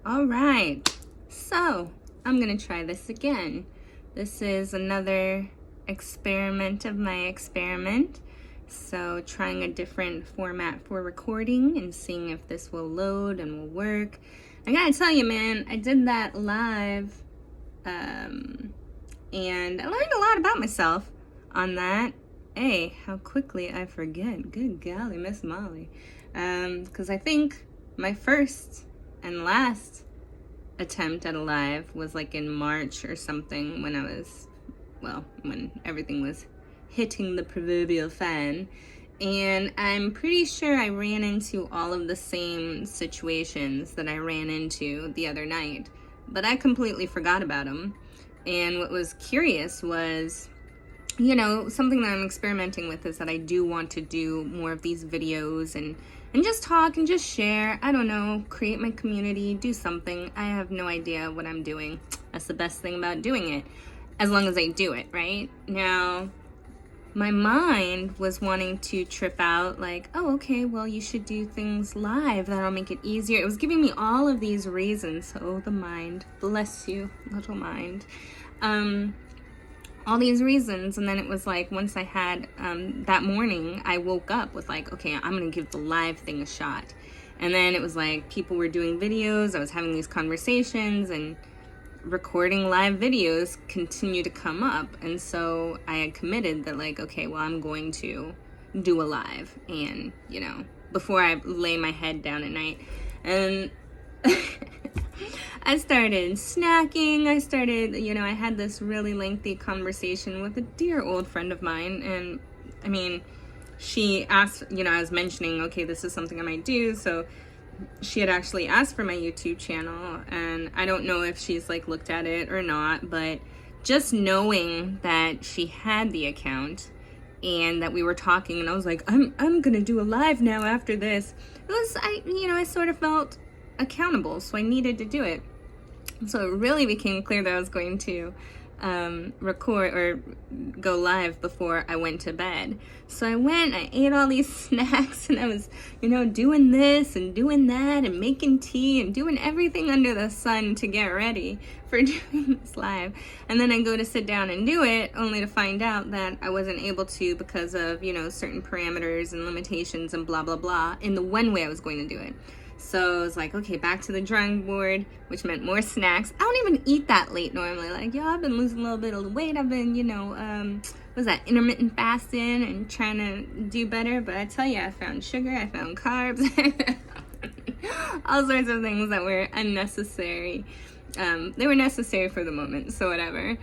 All right, so I'm gonna try this again. This is another experiment of my experiment. So trying a different format for recording and seeing if this will load and will work. I gotta tell you, man, I did that live, and I learned a lot about myself on that. Hey, how quickly I forget. Good golly, Miss Molly. Because I think my first and last attempt at a live was like in March or something when I was, well, when everything was hitting the proverbial fan. And I'm pretty sure I ran into all of the same situations that I ran into the other night, but I completely forgot about them. And what was curious was, you know, something that I'm experimenting with is that I do want to do more of these videos and just talk and just share. I don't know, create my community, do something. I have no idea what I'm doing. That's the best thing about doing it, as long as I do it, right? Now, my mind was wanting to trip out like, oh, okay, well, you should do things live. That'll make it easier. It was giving me all of these reasons. Oh, the mind. Bless you, little mind. All these reasons, and then it was like once I had that morning I woke up with like, okay, I'm gonna give the live thing a shot. And then it was like people were doing videos, I was having these conversations, and recording live videos continue to come up. And so I had committed that like, okay, well, I'm going to do a live, and you know, before I lay my head down at night. And I started snacking. I had this really lengthy conversation with a dear old friend of mine. And I mean, she asked, I was mentioning, okay, this is something I might do. So she had actually asked for my YouTube channel, and I don't know if she's like looked at it or not, but just knowing that she had the account and that we were talking, and I was like, I'm gonna do a live now after this. I sort of felt accountable, so I needed to do it. So it really became clear that I was going to record or go live before I went to bed. So I went, I ate all these snacks, and I was, doing this and doing that and making tea and doing everything under the sun to get ready for doing this live. And then I go to sit down and do it, only to find out that I wasn't able to because of, certain parameters and limitations and blah, blah, blah in the one way I was going to do it. So I was like, okay, back to the drawing board, which meant more snacks. I don't even eat that late normally. Like, I've been losing a little bit of weight. I've been, intermittent fasting and trying to do better. But I tell you, I found sugar, I found carbs, all sorts of things that were unnecessary. They were necessary for the moment, so whatever.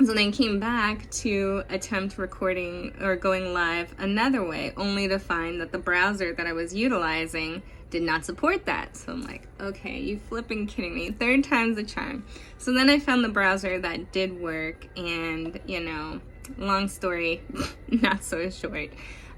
So then came back to attempt recording or going live another way, only to find that the browser that I was utilizing did not support that. So I'm like, okay, you flipping kidding me. Third time's the charm. So then I found the browser that did work, and, long story, not so short.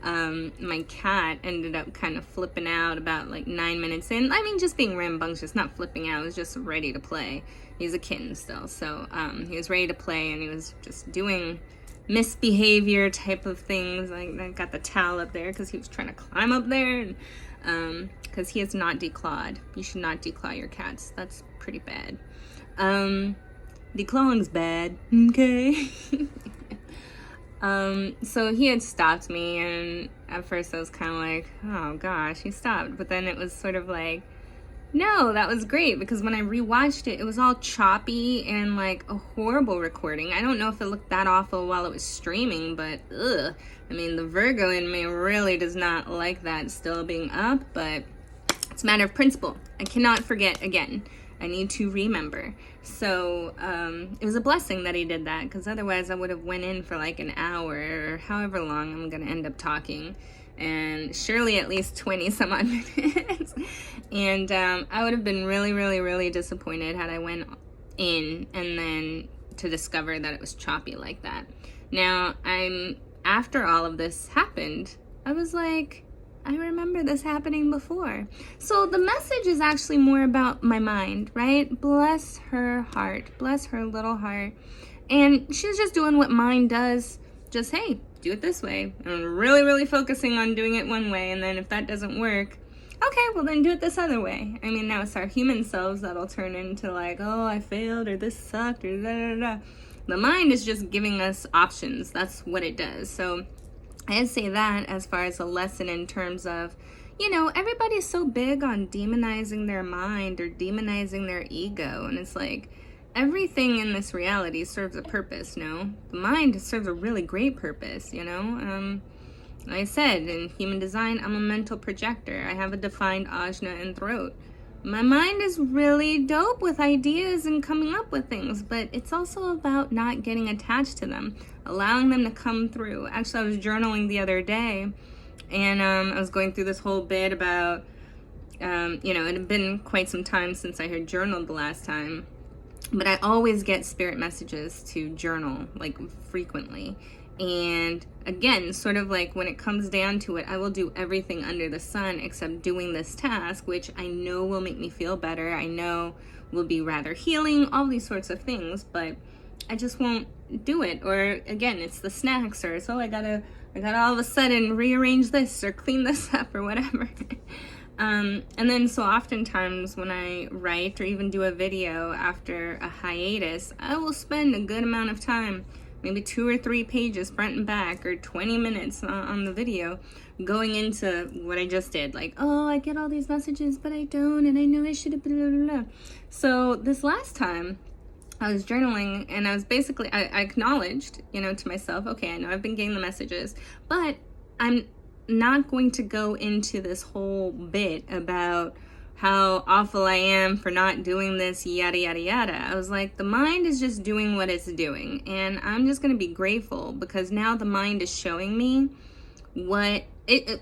My cat ended up kind of flipping out about like 9 minutes in. I mean, just being rambunctious, not flipping out, was just ready to play. He's a kitten still, so he was ready to play, and he was just doing misbehavior type of things. Like, I got the towel up there because he was trying to climb up there, and because he is not declawed. You should not declaw your cats. That's pretty bad. Declawing's bad, okay? So he had stopped me, and at first I was kind of like, oh gosh, he stopped. But then it was sort of like, no, that was great, because when I rewatched it, it was all choppy and like a horrible recording. I don't know if it looked that awful while it was streaming, but ugh. I mean, the Virgo in me really does not like that still being up, but it's a matter of principle. I cannot forget again. I need to remember. So it was a blessing that he did that, because otherwise I would have went in for like an hour or however long I'm going to end up talking, and surely at least 20 some odd minutes. And I would have been really, really, really disappointed had I went in and then to discover that it was choppy like that. Now, after all of this happened, I was like, I remember this happening before. So the message is actually more about my mind, right? Bless her heart. Bless her little heart. And she's just doing what mind does. Just, hey, do it this way. And really, really focusing on doing it one way. And then if that doesn't work, Okay, well then do it this other way. I mean, now it's our human selves that'll turn into like, oh, I failed, or this sucked, or da da da. The mind is just giving us options. That's what it does. So I'd say that as far as a lesson in terms of, everybody's so big on demonizing their mind or demonizing their ego. And it's like, everything in this reality serves a purpose, no? The mind serves a really great purpose, Like I said, in human design, I'm a mental projector. I have a defined ajna and throat. My mind is really dope with ideas and coming up with things, but it's also about not getting attached to them, allowing them to come through. Actually, I was journaling the other day, and I was going through this whole bit about, it had been quite some time since I had journaled the last time, but I always get spirit messages to journal, like, frequently. And again, sort of like when it comes down to it, I will do everything under the sun except doing this task, which I know will make me feel better. I know will be rather healing, all these sorts of things, but I just won't do it. Or again, it's the snacks, or so I gotta all of a sudden rearrange this or clean this up or whatever. And then so oftentimes when I write or even do a video after a hiatus, I will spend a good amount of time, maybe 2 or 3 pages front and back, or 20 minutes on the video, going into what I just did. Like, oh, I get all these messages, but I don't, and I know I should have, blah, blah, blah. So this last time, I was journaling, and I was basically, I acknowledged, to myself, okay, I know I've been getting the messages, but I'm not going to go into this whole bit about how awful I am for not doing this, yada, yada, yada. I was like, the mind is just doing what it's doing. And I'm just going to be grateful because now the mind is showing me what is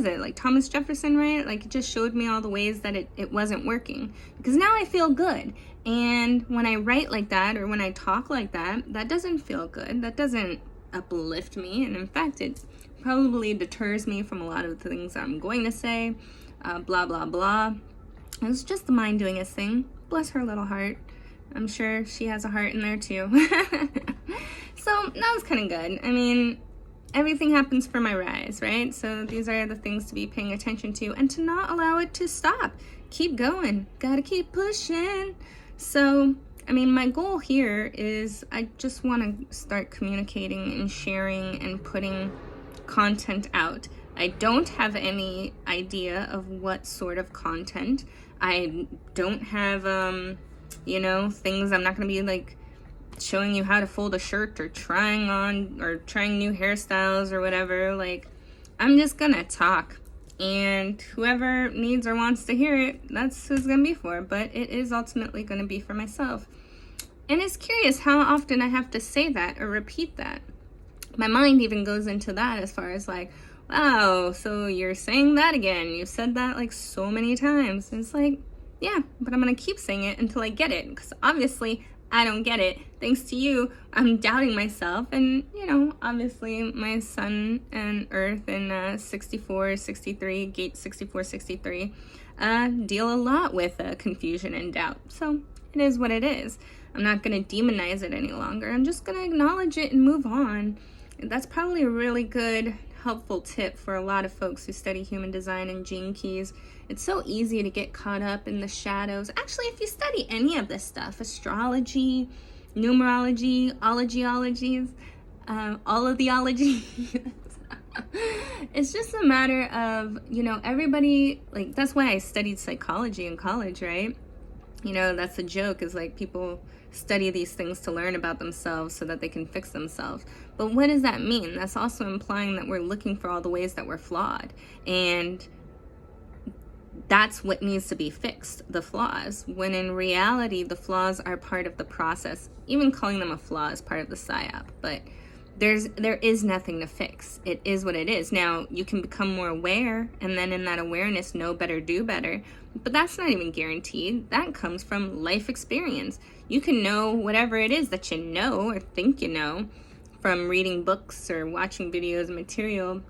it? Like Thomas Jefferson, right? Like it just showed me all the ways that it wasn't working. Because now I feel good. And when I write like that or when I talk like that, that doesn't feel good. That doesn't uplift me. And in fact, it probably deters me from a lot of the things I'm going to say. Blah, blah, blah. It was just the mind doing its thing. Bless her little heart. I'm sure she has a heart in there too. So that was kind of good. I mean, everything happens for my rise, right? So these are the things to be paying attention to and to not allow it to stop. Keep going. Gotta keep pushing. So, I mean, my goal here is I just want to start communicating and sharing and putting content out. I don't have any idea of what sort of content. I don't have, things. I'm not going to be like showing you how to fold a shirt or trying new hairstyles or whatever. Like, I'm just going to talk. And whoever needs or wants to hear it, that's who it's going to be for. But it is ultimately going to be for myself. And it's curious how often I have to say that or repeat that. My mind even goes into that as far as like, wow, so you're saying that again. You've said that like so many times. And it's like, yeah, but I'm going to keep saying it until I get it. Because obviously I don't get it. Thanks to you, I'm doubting myself. And, obviously my sun and earth in 64, 63, gate 64, 63, deal a lot with confusion and doubt. So it is what it is. I'm not going to demonize it any longer. I'm just going to acknowledge it and move on. That's probably a really good, helpful tip for a lot of folks who study human design and gene keys. It's so easy to get caught up in the shadows. Actually, if you study any of this stuff, astrology, numerology, ologies, all of the ologies, it's just a matter of, everybody, like, that's why I studied psychology in college, right? That's a joke, is like people study these things to learn about themselves so that they can fix themselves. But what does that mean? That's also implying that we're looking for all the ways that we're flawed. And that's what needs to be fixed, the flaws. When in reality, the flaws are part of the process. Even calling them a flaw is part of the psyop. But there is nothing to fix. It is what it is. Now, you can become more aware, and then in that awareness, know better, do better. But that's not even guaranteed. That comes from life experience. You can know whatever it is that you know or think you know from reading books or watching videos and material.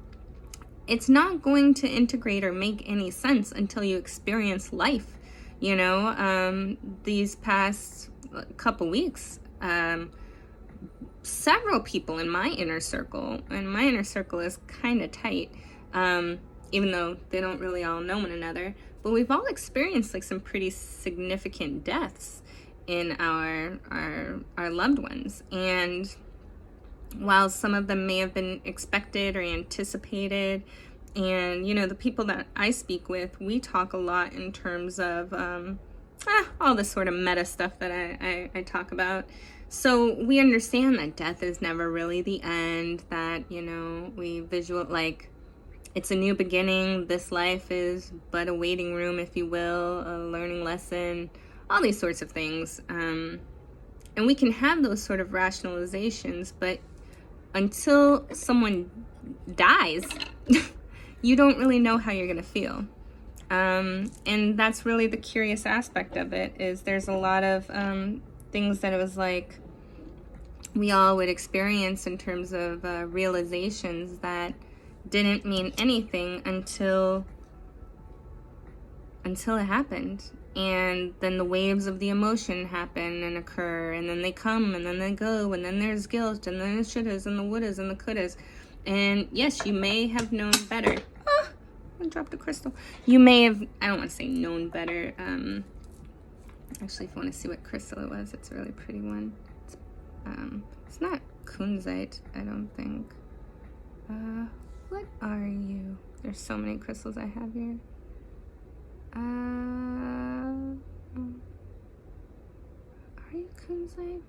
It's not going to integrate or make any sense until you experience life. These past couple weeks, several people in my inner circle, and my inner circle is kind of tight, even though they don't really all know one another. But we've all experienced like some pretty significant deaths in our loved ones. And while some of them may have been expected or anticipated, and you know, the people that I speak with, we talk a lot in terms of all this sort of meta stuff that I talk about. So we understand that death is never really the end, that, you know, we like, it's a new beginning. This life is but a waiting room, if you will, a learning lesson, all these sorts of things. And we can have those sort of rationalizations, but until someone dies, you don't really know how you're going to feel. And that's really the curious aspect of it, is there's a lot of things that it was like we all would experience in terms of realizations that didn't mean anything until it happened. And then the waves of the emotion happen and occur, and then they come and then they go, and then there's guilt, and then the shouldas and the wouldas and the couldas. And yes, you may have known better. I dropped a crystal. You may have, I don't want to say known better. Actually, if you want to see what crystal it was, it's a really pretty one. It's not kunzite, I don't think. What are you? There's so many crystals I have here. Are you kunzite?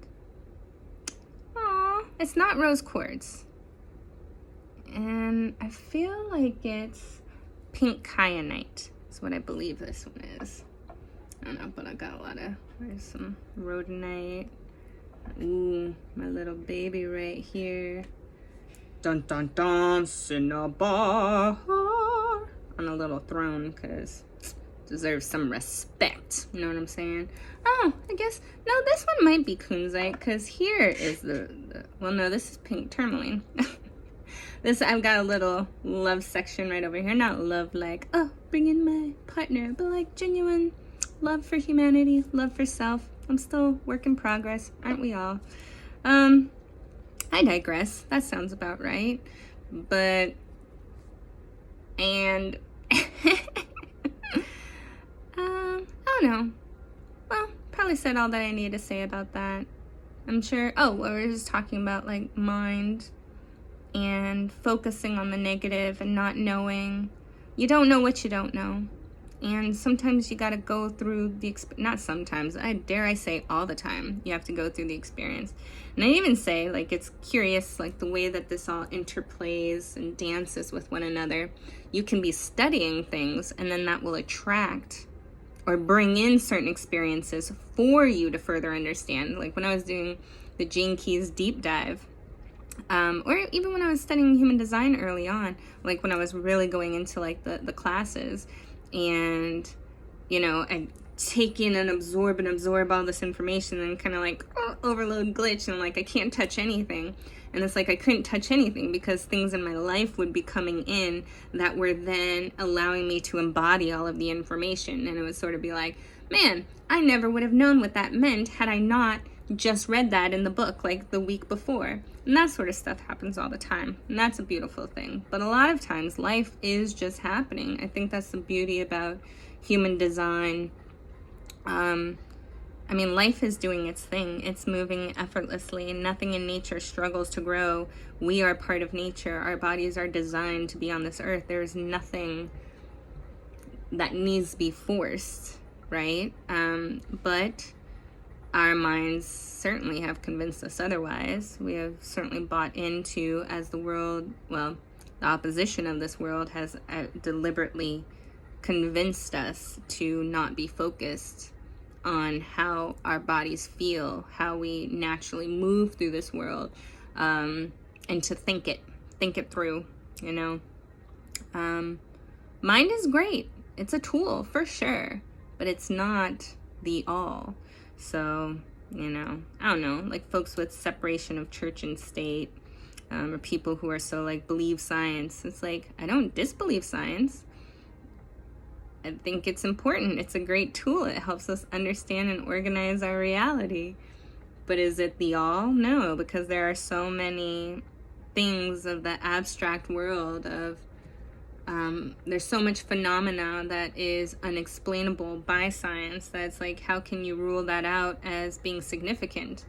Aw, it's not rose quartz. And I feel like it's pink kyanite is what I believe this one is. I don't know, but I got a lot of, there's some rhodonite. Ooh, my little baby right here. Dun dun dun, Cinnabar on a little throne, because deserves some respect. You know what I'm saying? Oh, I guess, no, this one might be kunzite, because here is the well, no, this is pink tourmaline. This, I've got a little love section right over here. Not love like, oh, bring in my partner, but like genuine love for humanity, love for self. I'm still work in progress, aren't we all? I digress. That sounds about right. But, and, I don't know. Well, probably said all that I need to say about that. I'm sure, oh, well, we're just talking about like mind and focusing on the negative and not knowing. You don't know what you don't know. And sometimes you got to go through the, not sometimes, I say all the time, you have to go through the experience. And I even say, like, it's curious, like, the way that this all interplays and dances with one another. You can be studying things, and then that will attract or bring in certain experiences for you to further understand. Like, when I was doing the Gene Keys deep dive, or even when I was studying human design early on, like, when I was really going into, like, the classes, and, you know, I take in and absorb all this information and kind of like overload glitch, and like I can't touch anything. And it's like I couldn't touch anything because things in my life would be coming in that were then allowing me to embody all of the information. And it would sort of be like, man, I never would have known what that meant had I not just read that in the book like the week before. And that sort of stuff happens all the time, and that's a beautiful thing. But a lot of times life is just happening. I think that's the beauty about human design. I mean, life is doing its thing. It's moving effortlessly. Nothing in nature struggles to grow. We are part of nature. Our bodies are designed to be on this earth. There's nothing that needs to be forced, right? But our minds certainly have convinced us otherwise. We have certainly bought into, as the world, well, the opposition of this world has deliberately convinced us to not be focused on how our bodies feel, how we naturally move through this world, and to think it through, you know. Mind is great. It's a tool for sure, but it's not the all. So, you know, I don't know, like folks with separation of church and state, or people who are so like believe science. It's like, I don't disbelieve science. I think it's important. It's a great tool. It helps us understand and organize our reality. But is it the all? No, because there are so many things of the abstract world of There's so much phenomena that is unexplainable by science that's like, how can you rule that out as being significant?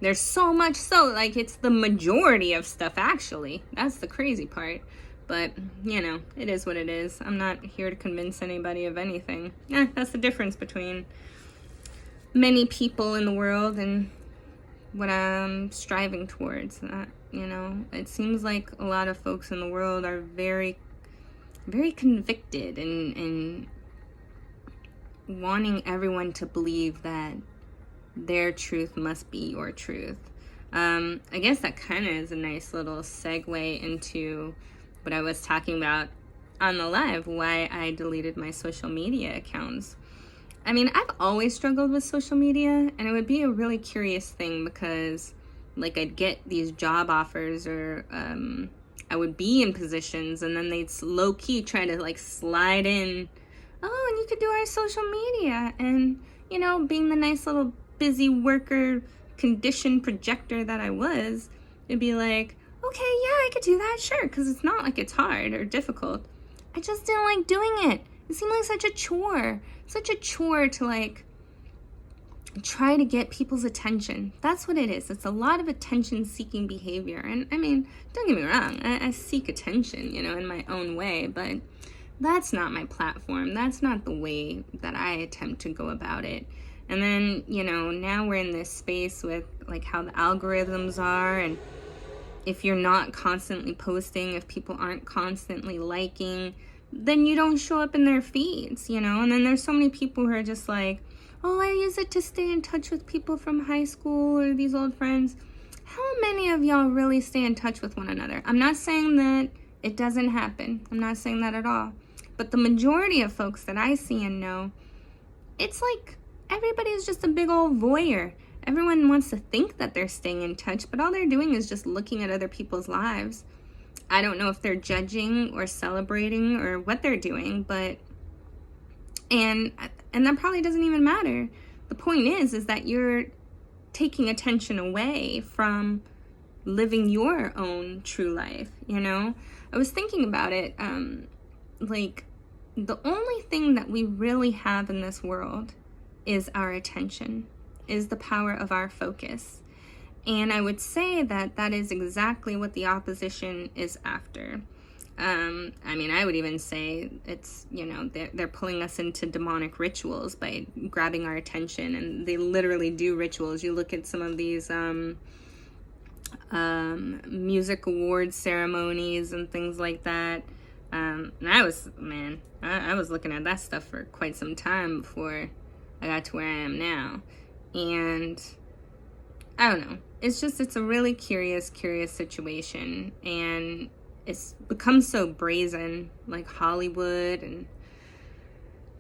There's so much so, like, it's the majority of stuff, actually. That's the crazy part. But, you know, it is what it is. I'm not here to convince anybody of anything. That's the difference between many people in the world and what I'm striving towards. You know, it seems like a lot of folks in the world are very, very convicted and wanting everyone to believe that their truth must be your truth. I guess that kind of is a nice little segue into what I was talking about on the live, why I deleted my social media accounts. I mean, I've always struggled with social media, and it would be a really curious thing because, like, I'd get these job offers, or I would be in positions, and then they'd low-key try to, like, slide in, oh, and you could do our social media. And, you know, being the nice little busy worker, conditioned projector that I was, it'd be like, okay, yeah, I could do that, sure, because it's not like it's hard or difficult. I just didn't like doing it. It seemed like such a chore to, like, try to get people's attention. That's what it is. It's a lot of attention-seeking behavior. And, I mean, don't get me wrong, I seek attention, you know, in my own way, but that's not my platform. That's not the way that I attempt to go about it. And then, you know, now we're in this space with, like, how the algorithms are, and if you're not constantly posting, if people aren't constantly liking, then you don't show up in their feeds, you know? And then there's so many people who are just like, oh, I use it to stay in touch with people from high school or these old friends. How many of y'all really stay in touch with one another? I'm not saying that it doesn't happen. I'm not saying that at all. But the majority of folks that I see and know, it's like everybody's just a big old voyeur. Everyone wants to think that they're staying in touch, but all they're doing is just looking at other people's lives. I don't know if they're judging or celebrating or what they're doing, but and that probably doesn't even matter. The point is that you're taking attention away from living your own true life, you know? I was thinking about it, like, the only thing that we really have in this world is our attention, is the power of our focus. And I would say that that is exactly what the opposition is after. I mean, I would even say it's, you know, they're pulling us into demonic rituals by grabbing our attention, and they literally do rituals. You look at some of these music awards ceremonies and things like that. And I was looking at that stuff for quite some time before I got to where I am now. And I don't know. It's a really curious situation. And it's become so brazen, like Hollywood and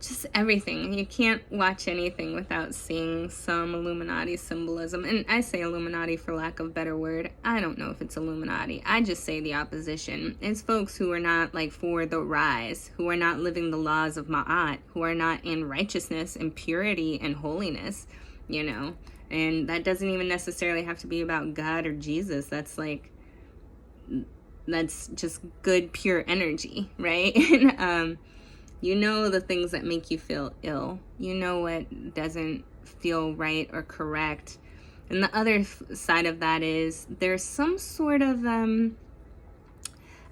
just everything. You can't watch anything without seeing some Illuminati symbolism. And I say Illuminati for lack of a better word. I don't know if it's Illuminati. I just say the opposition. It's folks who are not, like, for the rise, who are not living the laws of Ma'at, who are not in righteousness and purity and holiness, you know. And that doesn't even necessarily have to be about God or Jesus. That's just good, pure energy, right? You know the things that make you feel ill. You know what doesn't feel right or correct. And the other side of that is there's some sort of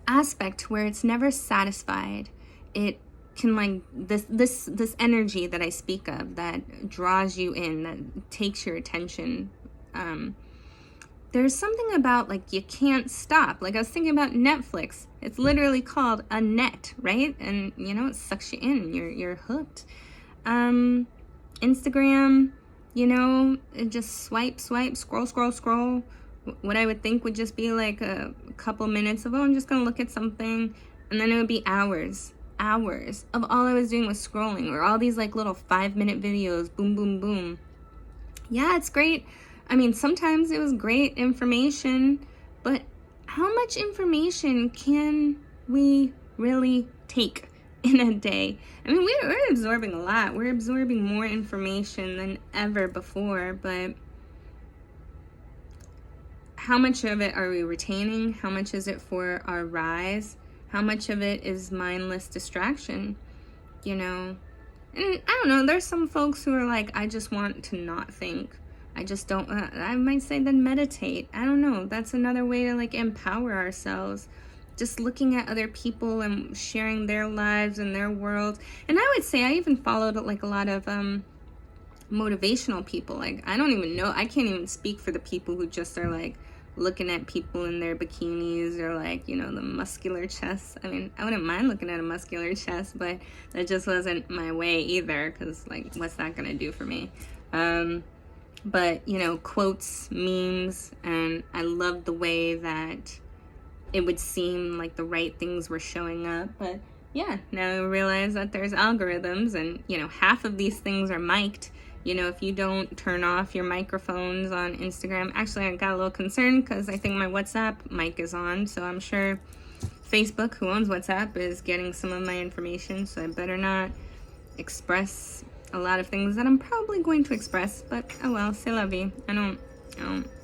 aspect where it's never satisfied. It can, like, this energy that I speak of that draws you in, that takes your attention. There's something about, like, you can't stop. Like, I was thinking about Netflix. It's literally called a net, right? And, you know, it sucks you in. You're hooked. Instagram, you know, it just swipe, scroll. What I would think would just be like a couple minutes of, oh, I'm just going to look at something. And then it would be hours of all I was doing was scrolling, or all these, like, little 5-minute videos, boom, boom, boom. Yeah, it's great. I mean, sometimes it was great information, but how much information can we really take in a day? I mean, we're absorbing a lot. We're absorbing more information than ever before, but how much of it are we retaining? How much is it for our rise? How much of it is mindless distraction, you know? And I don't know, there's some folks who are like, I just want to not think. I just don't, I might say then meditate. I don't know. That's another way to like empower ourselves. Just looking at other people and sharing their lives and their world. And I would say I even followed like a lot of motivational people. Like, I don't even know, I can't even speak for the people who just are like looking at people in their bikinis or like, you know, the muscular chests. I mean, I wouldn't mind looking at a muscular chest, but that just wasn't my way either, because like, what's that gonna do for me? But, you know, quotes, memes, and I loved the way that it would seem like the right things were showing up. But yeah, now I realize that there's algorithms, and, you know, half of these things are mic'd. You know, if you don't turn off your microphones on Instagram, actually I got a little concerned because I think my WhatsApp mic is on, so I'm sure Facebook, who owns WhatsApp, is getting some of my information, so I better not express a lot of things that I'm probably going to express, but oh well, c'est la vie. I don't,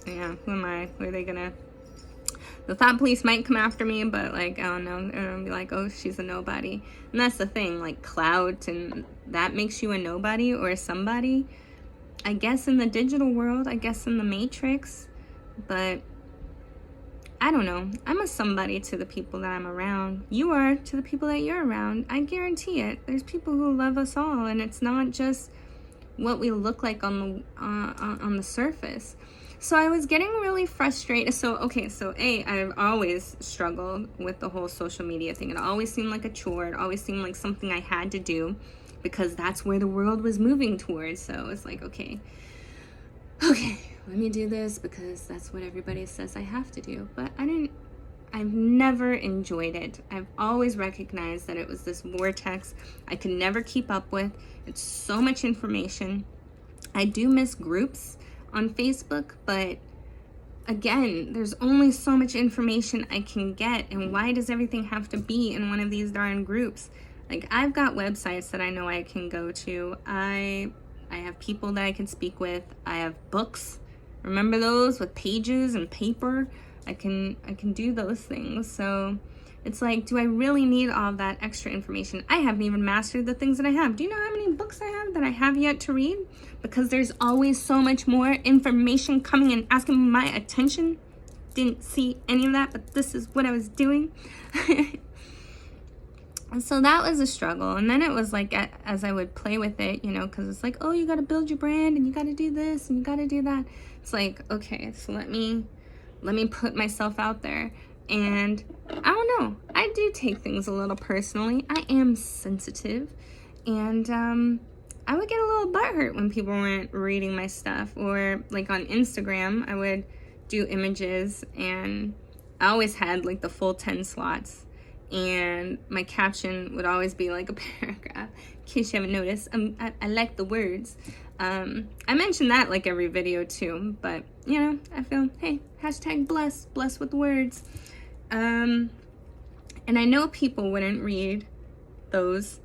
yeah, who am I? Who are they gonna, the thought police might come after me, but like, I don't know, they're gonna be like, oh, she's a nobody. And that's the thing, like clout, and that makes you a nobody or somebody, I guess, in the digital world, I guess in the Matrix, but I don't know. I'm a somebody to the people that I'm around. You are to the people that you're around. I guarantee it. There's people who love us all, and it's not just what we look like on the surface. So I was getting really frustrated. So, okay, so I've always struggled with the whole social media thing. It always seemed like a chore. It always seemed like something I had to do because that's where the world was moving towards. So it's like, okay, let me do this because that's what everybody says I have to do. But I've never enjoyed it. I've always recognized that it was this vortex I could never keep up with. It's so much information. I do miss groups on Facebook, but again, there's only so much information I can get, and why does everything have to be in one of these darn groups? Like, I've got websites that I know I can go to. I have people that I can speak with. I have books. Remember those with pages and paper? I can do those things. So it's like, do I really need all that extra information? I haven't even mastered the things that I have. Do you know how many books I have that I have yet to read? Because there's always so much more information coming and asking my attention. Didn't see any of that, but this is what I was doing. And so that was a struggle. And then it was like, as I would play with it, you know, because it's like, oh, you got to build your brand and you got to do this and you got to do that. It's like, okay, so let me put myself out there. And I don't know, I do take things a little personally. I am sensitive, and I would get a little butthurt when people weren't reading my stuff. Or like on Instagram, I would do images, and I always had like the full 10 slots, and my caption would always be like a paragraph. In case you haven't noticed, I like the words. I mention that like every video too, but you know, I feel, hey, hashtag bless with words. And I know people wouldn't read those.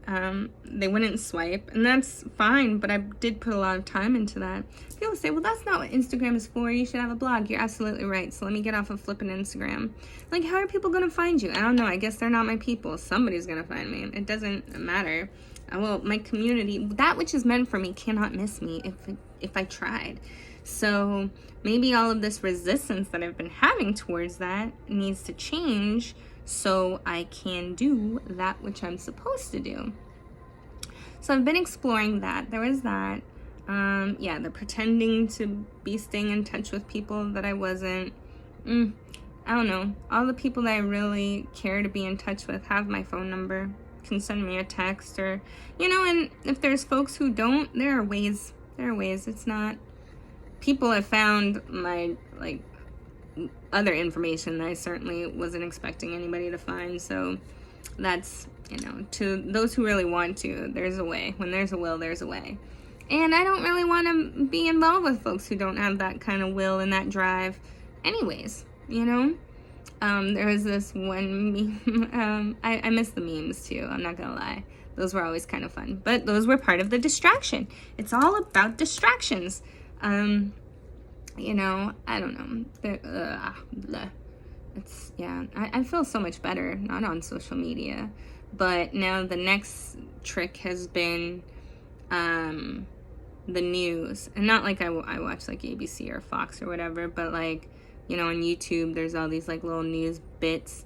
They wouldn't swipe, and that's fine, but I did put a lot of time into that. People say, well, that's not what Instagram is for. You should have a blog. You're absolutely right. So let me get off of flipping Instagram. Like, how are people going to find you? I don't know. I guess they're not my people. Somebody's going to find me. It doesn't matter. My community, that which is meant for me cannot miss me if I tried. So maybe all of this resistance that I've been having towards that needs to change so I can do that which I'm supposed to do. So I've been exploring that. There was that. The pretending to be staying in touch with people that I wasn't. I don't know. All the people that I really care to be in touch with have my phone number, can send me a text, or, you know, and if there's folks who don't, there are ways. It's not, people have found my, like, other information that I certainly wasn't expecting anybody to find. So that's, you know, to those who really want to, there's a way. When there's a will, there's a way. And I don't really want to be involved with folks who don't have that kind of will and that drive anyways, you know. There was this one meme. I miss the memes too, I'm not gonna lie. Those were always kind of fun, but those were part of the distraction. It's all about distractions. You know, I don't know. it's, yeah, I feel so much better not on social media. But now the next trick has been the news. And not like I watch like ABC or Fox or whatever, but like, you know, on YouTube, there's all these like little news bits.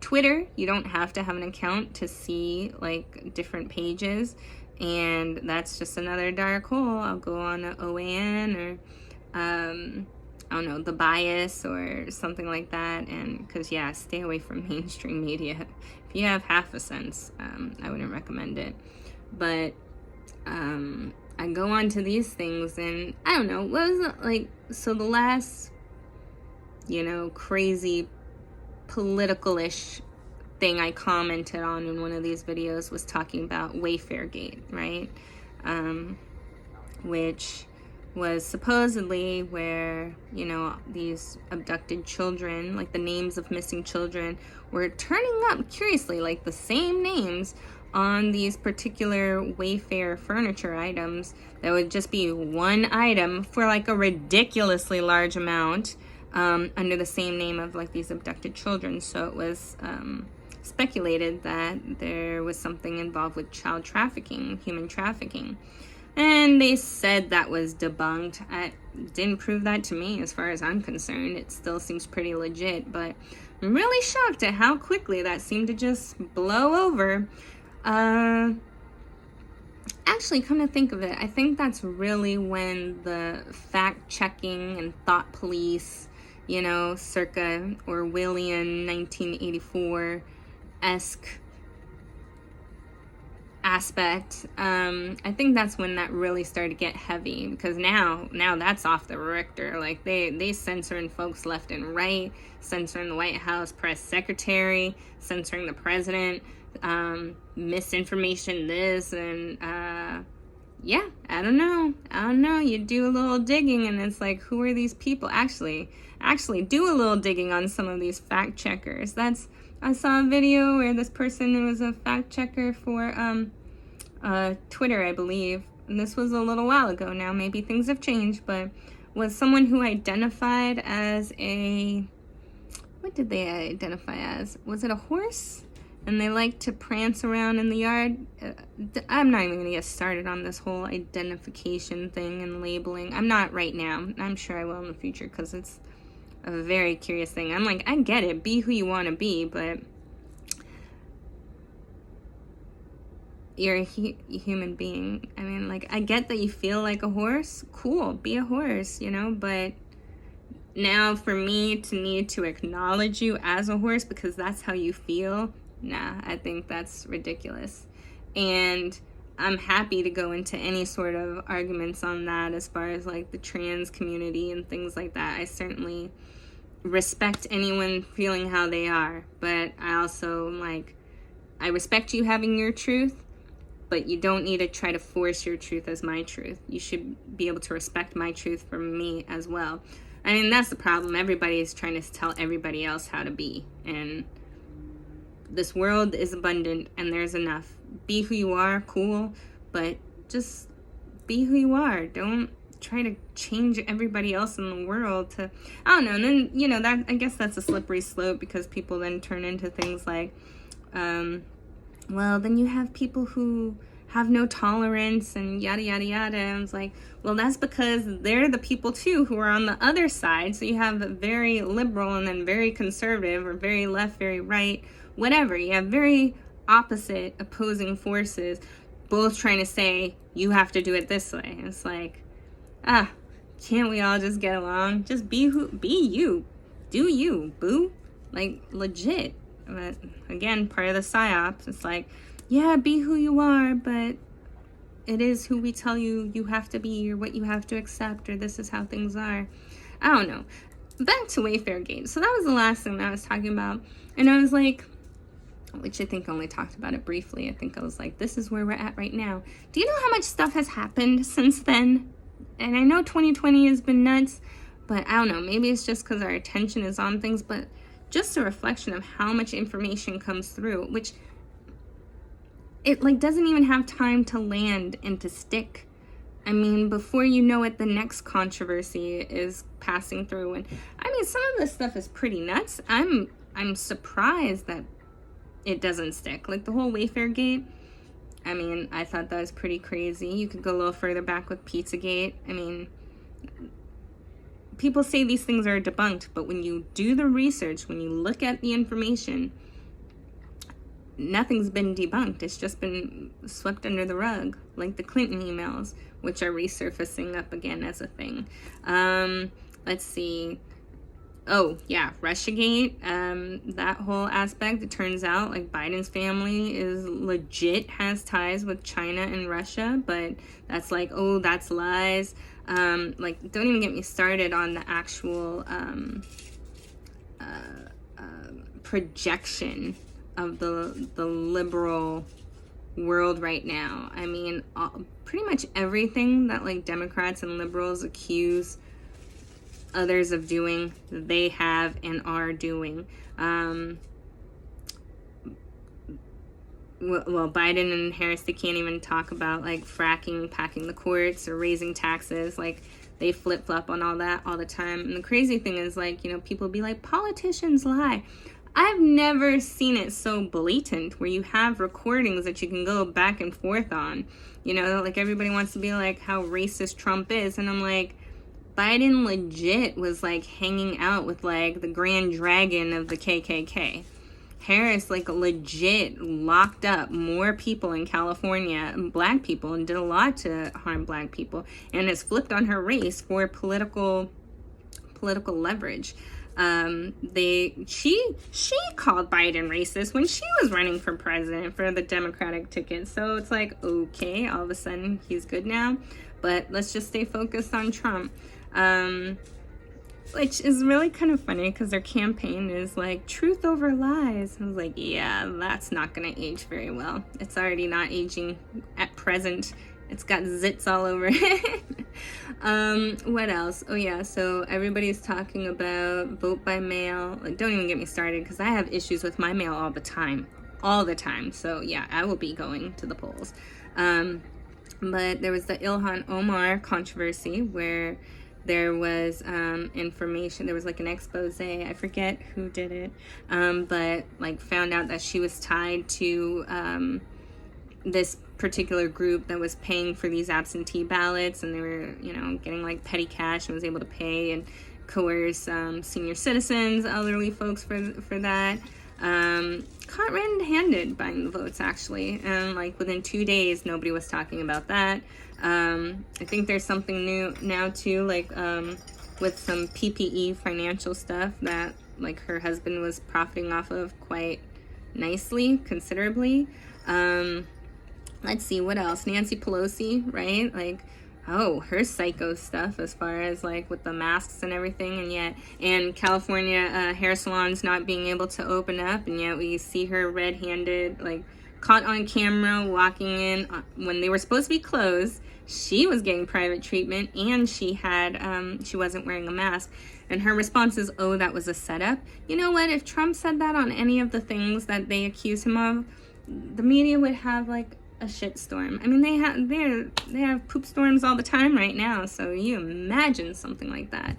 Twitter, you don't have to have an account to see like different pages. And that's just another dark hole. I'll go on a OAN or, I don't know, The Bias or something like that. And because, yeah, stay away from mainstream media. If you have half a sense, I wouldn't recommend it. But I go on to these things and I don't know, what was it like? So the last, you know, crazy political-ish thing I commented on in one of these videos was talking about Wayfairgate, right? Which was supposedly where, you know, these abducted children, like the names of missing children, were turning up curiously, like the same names on these particular Wayfair furniture items that would just be one item for like a ridiculously large amount, under the same name of like these abducted children. So it was speculated that there was something involved with child trafficking, human trafficking. And they said that was debunked. I didn't prove that to me as far as I'm concerned. It still seems pretty legit, but I'm really shocked at how quickly that seemed to just blow over. Actually, come to think of it, I think that's really when the fact-checking and thought police, you know, circa Orwellian 1984-esque aspect, I think that's when that really started to get heavy, because now that's off the Richter. Like they censoring folks left and right, censoring the White House press secretary, censoring the president, misinformation this, and yeah, I don't know, you do a little digging and it's like, who are these people? Actually do a little digging on some of these fact checkers. I saw a video where this person who was a fact checker for Twitter, I believe, and this was a little while ago now, maybe things have changed, but was someone who identified as what did they identify as? Was it a horse? And they like to prance around in the yard. I'm not even going to get started on this whole identification thing and labeling. I'm not right now. I'm sure I will in the future because it's a very curious thing. I'm like, I get it. Be who you want to be, but you're a human being. I mean, like, I get that you feel like a horse. Cool. Be a horse, you know, but now for me to need to acknowledge you as a horse because that's how you feel, nah, I think that's ridiculous. And I'm happy to go into any sort of arguments on that as far as like the trans community and things like that. I certainly respect anyone feeling how they are, but I also like, I respect you having your truth, but you don't need to try to force your truth as my truth. You should be able to respect my truth from me as well. I mean, that's the problem. Everybody is trying to tell everybody else how to be, and this world is abundant and there's enough. Be who you are, cool, but just be who you are. Don't try to change everybody else in the world to, I don't know. And then, you know, that, I guess that's a slippery slope because people then turn into things like, well, then you have people who have no tolerance and yada, yada, yada. And it's like, well, that's because they're the people too who are on the other side. So you have very liberal and then very conservative, or very left, very right, whatever. You have very opposite opposing forces, both trying to say, you have to do it this way. It's like, can't we all just get along? Just be you. Do you, boo. Like, legit. But again, part of the psyops, it's like, yeah, be who you are, but it is who we tell you have to be, or what you have to accept, or this is how things are. I don't know. Back to Wayfairgate. So that was the last thing that I was talking about. And I was like, which I think I only talked about it briefly. I think I was like, this is where we're at right now. Do you know how much stuff has happened since then? And I know 2020 has been nuts, but I don't know. Maybe it's just because our attention is on things, but just a reflection of how much information comes through, which it like doesn't even have time to land and to stick. I mean, before you know it, the next controversy is passing through. And I mean, some of this stuff is pretty nuts. I'm surprised that it doesn't stick. Like the whole Wayfair Gate, I mean, I thought that was pretty crazy. You could go a little further back with Pizzagate. I mean, people say these things are debunked, but when you do the research, when you look at the information, nothing's been debunked. It's just been swept under the rug, like the Clinton emails, which are resurfacing up again as a thing. Let's see. Oh, yeah, Russiagate, that whole aspect, it turns out, like, Biden's family is legit, has ties with China and Russia, but that's like, oh, that's lies. Like, don't even get me started on the actual projection of the liberal world right now. I mean, pretty much everything that, like, Democrats and liberals accuse others of doing, they have and are doing. Well, Biden and Harris, they can't even talk about like fracking, packing the courts, or raising taxes. Like, they flip-flop on all that all the time. And the crazy thing is, like, you know, people be like, politicians lie. I've never seen it so blatant where you have recordings that you can go back and forth on. You know, like, everybody wants to be like how racist Trump is, and I'm like, Biden legit was like hanging out with like the Grand Dragon of the KKK. Harris like legit locked up more people in California, Black people, and did a lot to harm Black people, and has flipped on her race for political leverage. She called Biden racist when she was running for president for the Democratic ticket. So it's like, okay, all of a sudden he's good now, but let's just stay focused on Trump. Which is really kind of funny because their campaign is like truth over lies. I was like, yeah, that's not going to age very well. It's already not aging at present. It's got zits all over it. What else? Oh yeah, so everybody's talking about vote by mail. Like, don't even get me started because I have issues with my mail all the time. So yeah, I will be going to the polls. But there was the Ilhan Omar controversy where there was information, there was like an expose, I forget who did it, but like found out that she was tied to this particular group that was paying for these absentee ballots, and they were, you know, getting like petty cash and was able to pay and coerce senior citizens, elderly folks for that. Caught red-handed buying the votes, actually, and like within 2 days nobody was talking about that. I think there's something new now too, like with some PPE financial stuff that like her husband was profiting off of quite nicely, considerably. Let's see, what else? Nancy Pelosi, right? Like, oh, her psycho stuff as far as like with the masks and everything, and California hair salons not being able to open up, and yet we see her red-handed, like caught on camera walking in when they were supposed to be closed. She was getting private treatment, and she wasn't wearing a mask. And her response is, oh, that was a setup. You know what? If Trump said that on any of the things that they accuse him of, the media would have like a shitstorm. I mean, they have poop storms all the time right now, so you imagine something like that.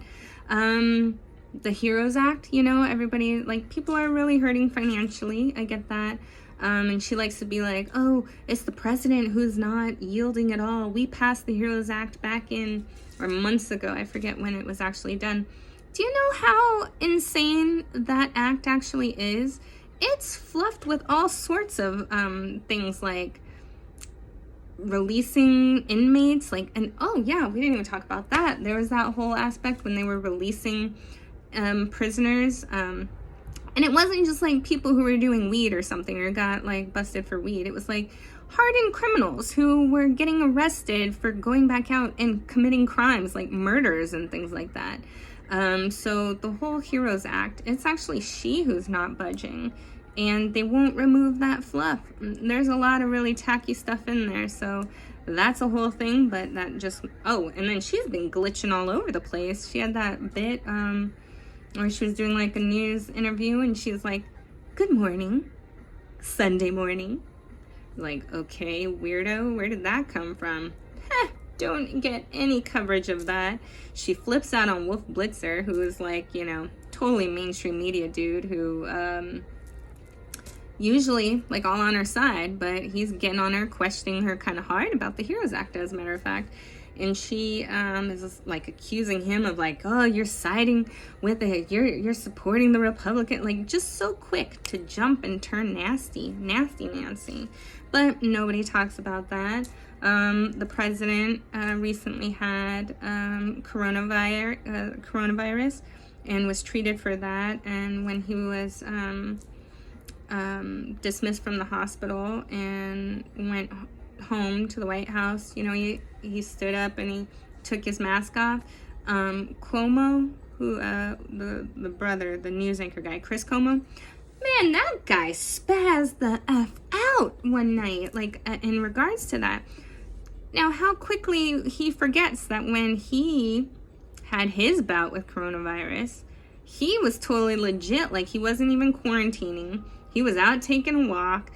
The Heroes Act, you know, everybody, like, people are really hurting financially. I get that. And she likes to be like, oh, it's the president who's not yielding at all. We passed the Heroes Act back in, or months ago. I forget when it was actually done. Do you know how insane that act actually is? It's fluffed with all sorts of things like releasing inmates, like, and oh yeah, we didn't even talk about that. There was that whole aspect when they were releasing prisoners, and it wasn't just like people who were doing weed or something or got like busted for weed. It was like hardened criminals who were getting arrested for going back out and committing crimes like murders and things like that. So the whole Heroes Act, it's actually she who's not budging, and they won't remove that fluff. There's a lot of really tacky stuff in there, so that's a whole thing. But that just, oh, and then she's been glitching all over the place. She had that bit where she was doing like a news interview, and she was like, good morning, Sunday morning. Like, okay, weirdo, where did that come from? Heh, don't get any coverage of that. She flips out on Wolf Blitzer, who is like, you know, totally mainstream media dude who usually like all on her side, but he's getting on her, questioning her kind of hard about the Heroes Act, as a matter of fact. And she is like accusing him of like, oh, you're siding with it, you're supporting the Republican, like just so quick to jump and turn nasty Nancy. But nobody talks about that. The president recently had coronavirus and was treated for that. And when he was dismissed from the hospital and went home to the White House, you know, he stood up and he took his mask off. Cuomo, who the brother, the news anchor guy, Chris Cuomo, man, that guy spazzed the F out one night, like in regards to that. Now, how quickly he forgets that when he had his bout with coronavirus, he was totally legit, like he wasn't even quarantining. He was out taking a walk.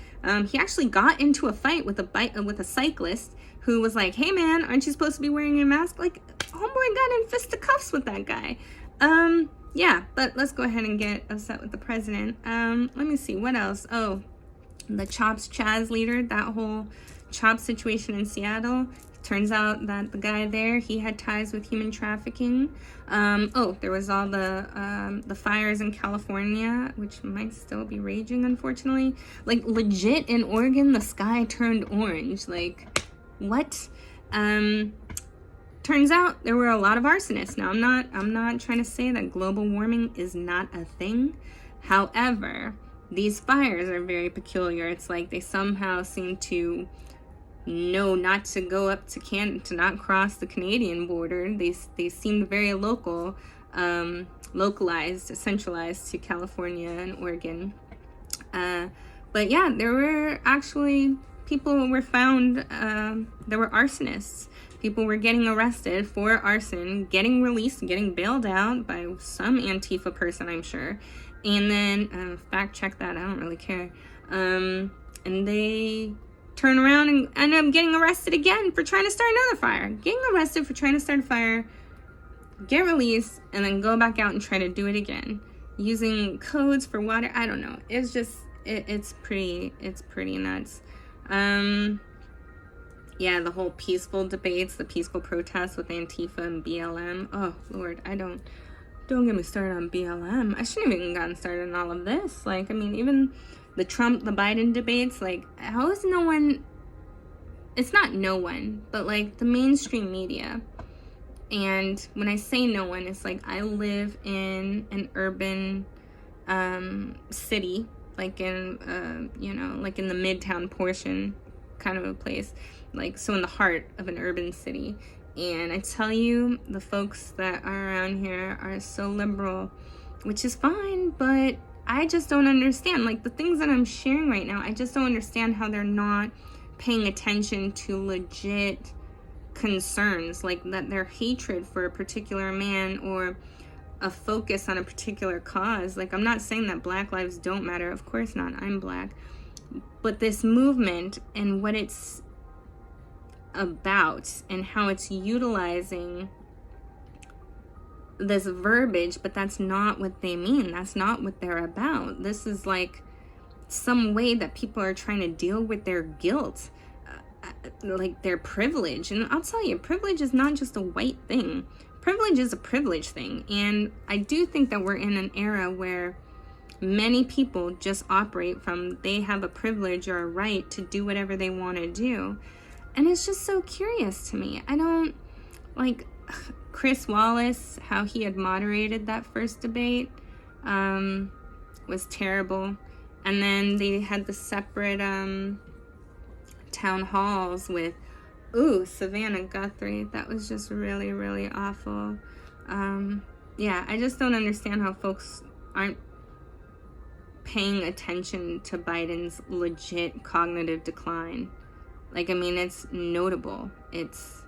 He actually got into a fight with a cyclist who was like, hey man, aren't you supposed to be wearing your mask? Like, homeboy got in fisticuffs with that guy. Yeah, but let's go ahead and get upset with the president. Let me see, what else? Oh, the Chops Chaz leader, that whole Chop situation in Seattle. Turns out that the guy there, he had ties with human trafficking. Oh, there was all the fires in California, which might still be raging, unfortunately. Like, legit in Oregon, the sky turned orange. Like, what? Turns out there were a lot of arsonists. Now, I'm not trying to say that global warming is not a thing. However, these fires are very peculiar. It's like they somehow seem to know not to go up to to not cross the Canadian border. They seemed very local, localized, centralized to California and Oregon. But yeah, there were actually people were found. There were arsonists. People were getting arrested for arson, getting released, getting bailed out by some Antifa person, I'm sure. And then fact check that. I don't really care. And they turn around and end up getting arrested again for trying to start another fire. Getting arrested for trying to start a fire, get released, and then go back out and try to do it again. Using codes for water. I don't know. It's just, it's pretty nuts. Yeah, the whole peaceful debates, the peaceful protests with Antifa and BLM. Oh, Lord, don't get me started on BLM. I shouldn't have even gotten started on all of this. Like, I mean, even the Biden debates, like, how is no one, it's not no one, but like the mainstream media. And when I say no one, it's like I live in an urban city, like in, you know, like in the Midtown portion kind of a place, like, so in the heart of an urban city. And I tell you, the folks that are around here are so liberal, which is fine, but I just don't understand, like, the things that I'm sharing right now, I just don't understand how they're not paying attention to legit concerns, like that their hatred for a particular man or a focus on a particular cause. Like, I'm not saying that Black lives don't matter, of course not, I'm Black, but this movement and what it's about and how it's utilizing this verbiage, but that's not what they mean. That's not what they're about. This is like some way that people are trying to deal with their guilt, like their privilege. And I'll tell you, privilege is not just a white thing. Privilege is a privilege thing. And I do think that we're in an era where many people just operate from they have a privilege or a right to do whatever they want to do. And it's just so curious to me. I don't, like, Chris Wallace, how he had moderated that first debate was terrible. And then they had the separate town halls with, Savannah Guthrie. That was just really, really awful. Yeah, I just don't understand how folks aren't paying attention to Biden's legit cognitive decline. Like, I mean, it's notable. It's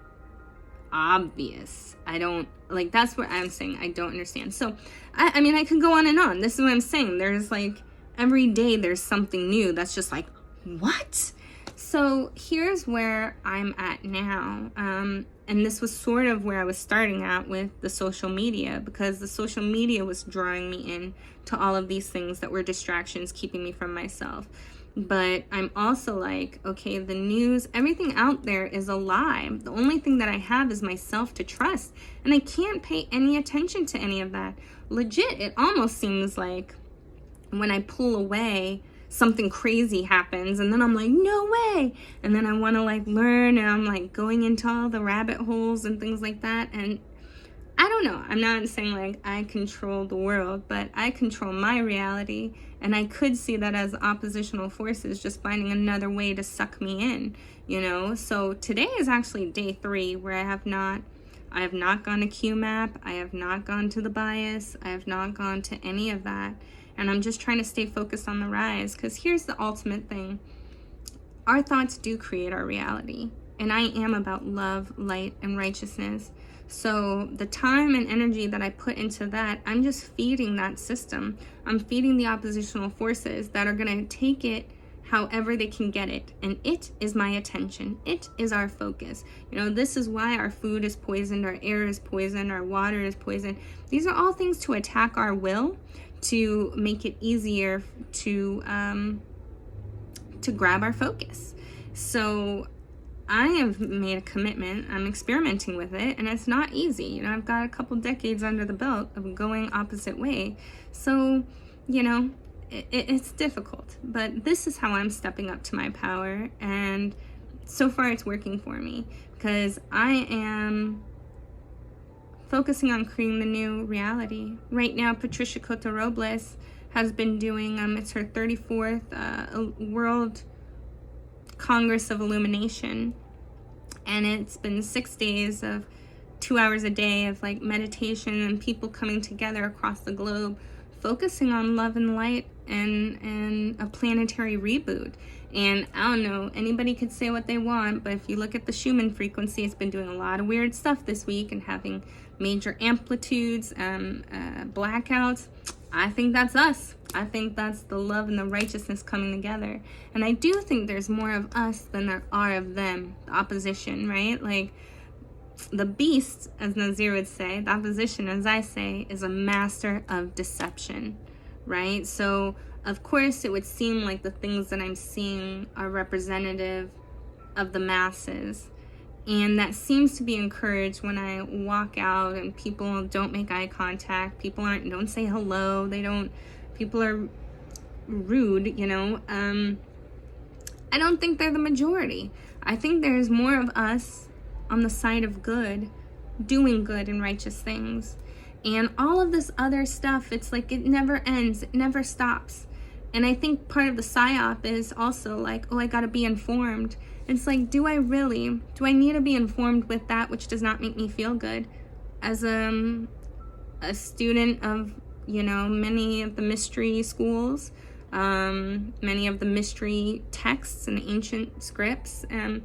obvious. I don't, like, that's what I'm saying. I don't understand. So, I mean, I could go on and on. This is what I'm saying. There's, like, every day there's something new that's just like, what? So here's where I'm at now. And this was sort of where I was starting at with the social media, because the social media was drawing me in to all of these things that were distractions, keeping me from myself. But I'm also like, okay, the news, everything out there is a lie. The only thing that I have is myself to trust. And I can't pay any attention to any of that. Legit, it almost seems like when I pull away, something crazy happens, and then I'm like, no way, and then I want to like learn, and I'm like going into all the rabbit holes and things like that. And I don't know, I'm not saying like I control the world, but I control my reality, and I could see that as oppositional forces just finding another way to suck me in, you know. So today is actually day 3 where I have not gone to QMAP, I have not gone to the bias, I have not gone to any of that. And I'm just trying to stay focused on the rise, because here's the ultimate thing. Our thoughts do create our reality. And I am about love, light, and righteousness. So the time and energy that I put into that, I'm just feeding that system. I'm feeding the oppositional forces that are going to take it however they can get it. And it is my attention. It is our focus. You know, this is why our food is poisoned, our air is poisoned, our water is poisoned. These are all things to attack our will, to make it easier to grab our focus. So I have made a commitment. I'm experimenting with it, and it's not easy. You know, I've got a couple decades under the belt of going opposite way. So, you know, it's difficult, but this is how I'm stepping up to my power, and so far it's working for me, because I am focusing on creating the new reality. Right now, Patricia Cota-Robles has been doing, it's her 34th World Congress of Illumination. And it's been 6 days of 2 hours a day of like meditation and people coming together across the globe, focusing on love and light and a planetary reboot. And I don't know, anybody could say what they want, but if you look at the Schumann frequency, it's been doing a lot of weird stuff this week and having major amplitudes, blackouts. I think that's us. I think that's the love and the righteousness coming together. And I do think there's more of us than there are of them, the opposition, right? Like the beast, as Nazir would say, the opposition, as I say, is a master of deception, right? So of course it would seem like the things that I'm seeing are representative of the masses. And that seems to be encouraged when I walk out and people don't make eye contact. People don't say hello. People are rude, you know. I don't think they're the majority. I think there's more of us on the side of good, doing good and righteous things. And all of this other stuff, it's like it never ends. It never stops. And I think part of the psyop is also like, oh, I gotta be informed. It's like, do I need to be informed with that which does not make me feel good? As a student of, you know, many of the mystery schools, many of the mystery texts and ancient scripts, and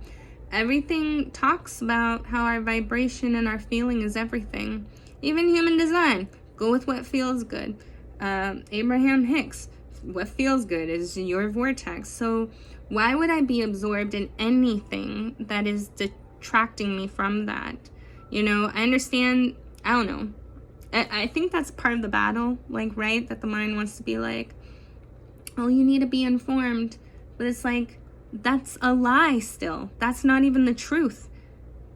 everything talks about how our vibration and our feeling is everything. Even human design, go with what feels good. Abraham Hicks, what feels good is your vortex. So why would I be absorbed in anything that is detracting me from that? You know, I understand, I don't know. I think that's part of the battle, like, right? That the mind wants to be like, oh, you need to be informed. But it's like, that's a lie still. That's not even the truth.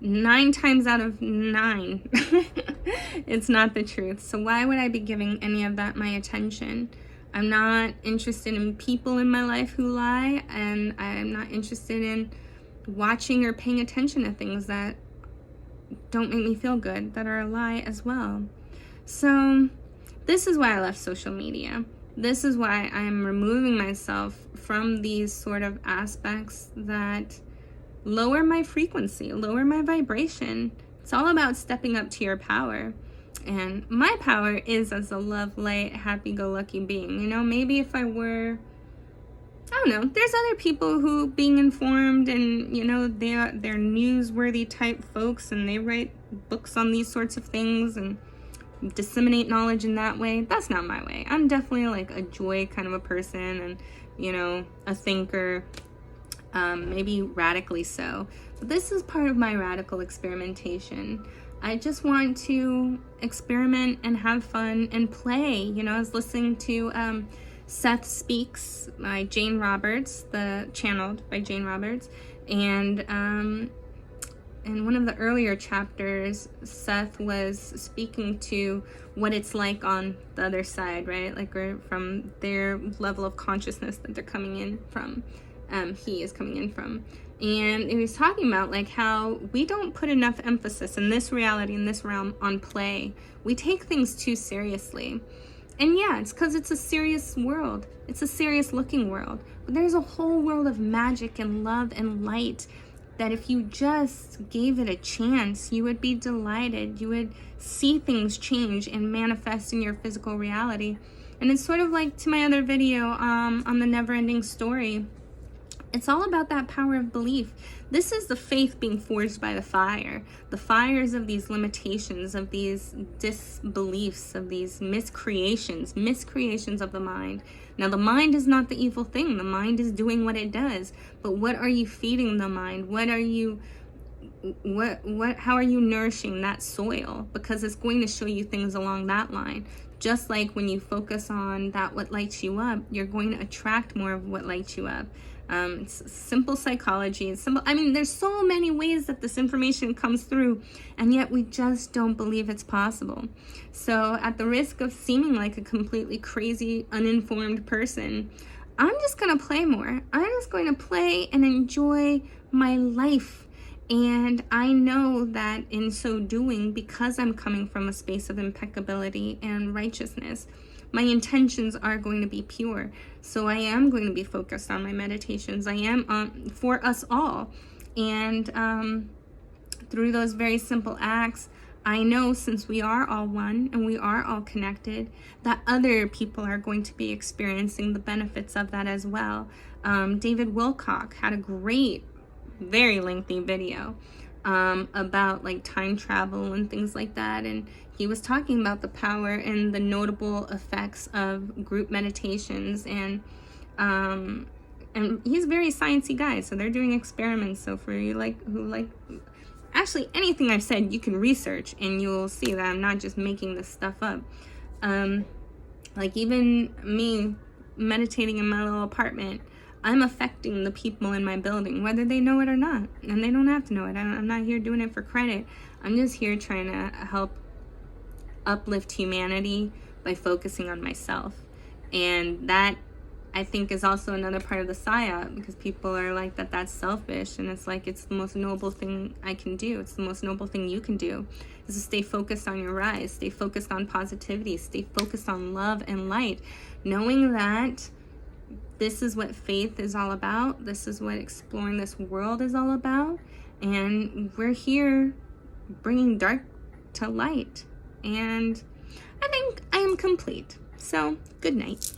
9 times out of 9, it's not the truth. So why would I be giving any of that my attention? I'm not interested in people in my life who lie, and I'm not interested in watching or paying attention to things that don't make me feel good, that are a lie as well. So this is why I left social media. This is why I'm removing myself from these sort of aspects that lower my frequency, lower my vibration. It's all about stepping up to your power. And my power is as a love, light, happy-go-lucky being. You know, maybe if I were, I don't know, there's other people who being informed and, you know, they're newsworthy type folks and they write books on these sorts of things and disseminate knowledge in that way. That's not my way. I'm definitely like a joy kind of a person and, you know, a thinker. maybe radically so. But this is part of my radical experimentation. I just want to experiment and have fun and play. You know, I was listening to Seth Speaks by Jane Roberts, channeled by Jane Roberts, and in one of the earlier chapters, Seth was speaking to what it's like on the other side, right? Like, from their level of consciousness that they're coming in from. He is coming in from. And he was talking about like how we don't put enough emphasis in this reality, in this realm, on play. We take things too seriously. And yeah, it's because it's a serious world. It's a serious looking world. But there's a whole world of magic and love and light that if you just gave it a chance, you would be delighted. You would see things change and manifest in your physical reality. And it's sort of like to my other video on the never-ending story. It's all about that power of belief. This is the faith being forged by the fires of these limitations, of these disbeliefs, of these miscreations of the mind. Now, the mind is not the evil thing. The mind is doing what it does. But what are you feeding the mind? How are you nourishing that soil? Because it's going to show you things along that line. Just like when you focus on what lights you up, you're going to attract more of what lights you up. It's simple psychology. It's simple. I mean, there's so many ways that this information comes through, and yet we just don't believe it's possible. So at the risk of seeming like a completely crazy, uninformed person, I'm just going to play more. I'm just going to play and enjoy my life. And I know that in so doing, because I'm coming from a space of impeccability and righteousness, my intentions are going to be pure. So I am going to be focused on my meditations. I am for us all. And through those very simple acts, I know, since we are all one and we are all connected, that other people are going to be experiencing the benefits of that as well. David Wilcock had a great, very lengthy video about like time travel and things like that, and he was talking about the power and the notable effects of group meditations, and he's a very sciencey guy, so they're doing experiments. So for you actually anything I've said, you can research and you'll see that I'm not just making this stuff up. Like even me meditating in my little apartment, I'm affecting the people in my building, whether they know it or not. And they don't have to know it. I'm not here doing it for credit. I'm just here trying to help uplift humanity by focusing on myself. And that, I think, is also another part of the psyop, because people are like that's selfish. And it's like, it's the most noble thing I can do. It's the most noble thing you can do, is to stay focused on your rise, stay focused on positivity, stay focused on love and light, knowing that this is what faith is all about. This is what exploring this world is all about. And we're here bringing dark to light. And I think I am complete. So, good night.